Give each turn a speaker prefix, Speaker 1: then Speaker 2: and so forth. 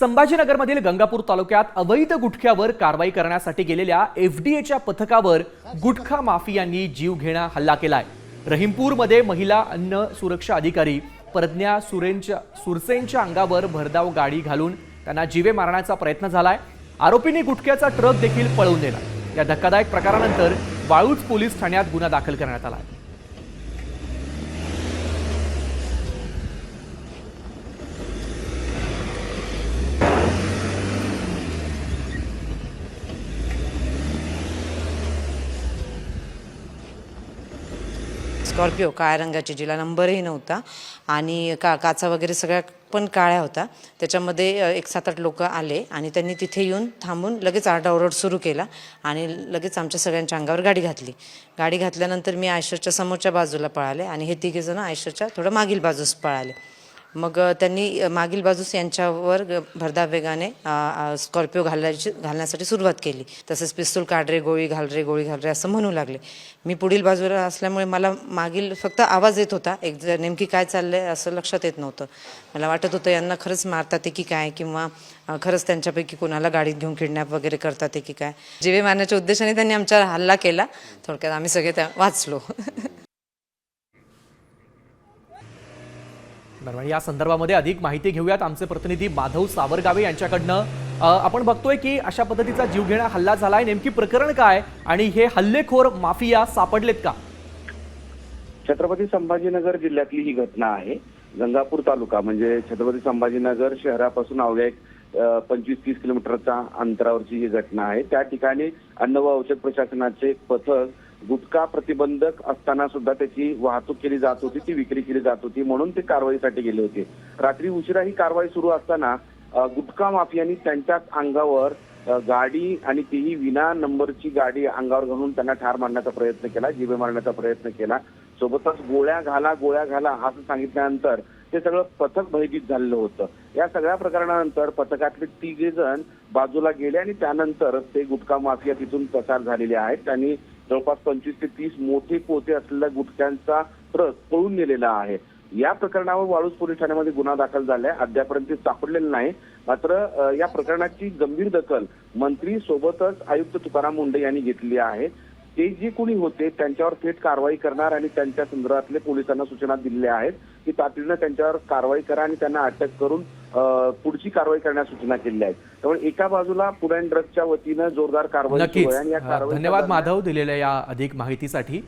Speaker 1: संभाजीनगरमधील गंगापूर तालुक्यात अवैध गुटख्यावर कारवाई करण्यासाठी गेलेल्या एफडीएच्या पथकावर गुटखा माफियांनी जीवघेणा हल्ला केलाय। रहीमपूरमध्ये महिला अन्न सुरक्षा अधिकारी प्रज्ञा सुरसेनच्या अंगावर भरधाव गाडी घालून त्यांना जीवे मारण्याचा प्रयत्न झालाय। आरोपींनी गुटख्याचा ट्रक देखील पळवून नेला। या धक्कादायक प्रकारानंतर वाळूज पोलीस ठाण्यात गुन्हा दाखल करण्यात आला आहे।
Speaker 2: स्कॉर्पिओ काळ्या रंगाची, जिला नंबरही नव्हता आणि काचा वगैरे सगळ्या पण काळ्या होता। त्याच्यामध्ये एक 7-8 लोक आले आणि त्यांनी तिथे येऊन थांबून लगेच आरडाओरड सुरू केला आणि लगेच आमच्या सगळ्यांच्या अंगावर गाडी घातली। गाडी घातल्यानंतर मी आयशरच्या समोरच्या बाजूला पळाले आणि हे तिघे जण आयशरच्या थोडं मागील बाजूस पळाले। मग त्यांनी मागील बाजूस यांच्यावर भरधाव वेगाने स्कॉर्पिओ घालण्यासाठी सुरुवात केली। तसेच पिस्तूल काढ रे, गोळी घाल रे, गोळी घाल रे असं म्हणू लागले। मी पुढील बाजूला असल्यामुळे मला मागील फक्त आवाज येत होता, नेमकी काय चाललंय असं लक्षात येत नव्हतं। मला वाटत होतं यांना खरंच मारतात की काय, किंवा खरंच त्यांच्यापैकी कोणाला गाडीत घेऊन किडनॅप वगैरे करतात की काय। जीवे मारण्याच्या उद्देशाने त्यांनी आमच्यावर हल्ला केला। थोडक्यात आम्ही सगळे त्या वाचलो।
Speaker 1: बरोबर, या संदर्भामध्ये अधिक माहिती घेऊयात आमचे प्रतिनिधी माधव सावरगावे यांच्याकडनं। आपण बघतोय की अशा पद्धतीचा जीवघेणा हल्ला झालाय, नेमकी प्रकरण काय आणि हे हल्लेखोर माफिया सापडलेत का?
Speaker 3: छत्रपती संभाजीनगर जिल्ह्यातली ही घटना आहे। गंगापूर तालुका म्हणजे छत्रपती संभाजीनगर शहरापासून अवघ्या 25-30 किलोमीटरच्या अंतरावरची ही घटना आहे। त्या ठिकाणी अन्न व औषध प्रशासनाचे पथक गुटखा प्रतिबंधक असताना सुद्धा त्याची वाहतूक केली जात होती, ती विक्री केली जात होती, म्हणून ते कारवाईसाठी गेले होते। रात्री उशिरा ही कारवाई सुरू असताना गुटखा माफियांनी त्यांच्या अंगावर गाडी आणि तीही विना नंबरची गाडी अंगावर घालून त्यांना ठार मारण्याचा प्रयत्न केला, जीवे मारण्याचा प्रयत्न केला। सोबतच गोळ्या घाला असं सांगितल्यानंतर ते सगळं पथक भयभीत झालेलं होतं। या सगळ्या प्रकरणानंतर पथकातले 3 जण बाजूला गेले आणि त्यानंतर ते गुटखा माफिया तिथून पसार झालेले आहेत। त्यांनी जवळपास 25 ते 30 मोठे पोते असलेल्या गुटख्यांचा ट्रक पळून नेलेला आहे। या प्रकरणावर वाळूज पोलीस ठाण्यामध्ये गुन्हा दाखल झालाय। अद्यापर्यंत ते सापडलेले नाही। मात्र या प्रकरणाची गंभीर दखल मंत्री सोबतच आयुक्त तुकाराम मुंढे यांनी घेतली आहे। ते जे कोणी होते त्यांच्यावर थेट कारवाई करणार आणि त्यांच्या संदर्भातले पोलिसांना सूचना दिलेल्या आहेत की तातडीनं त्यांच्यावर कारवाई करा आणि त्यांना अटक करून पुढची कारवाई करण्यास सूचना केल्या आहेत। त्यामुळे एका बाजूला फूड अँड ड्रग्सच्या वतीनं जोरदार कारवाई सुरू आहे आणि या कारवाई
Speaker 1: धन्यवाद माधव दिलेल्या या अधिक माहितीसाठी।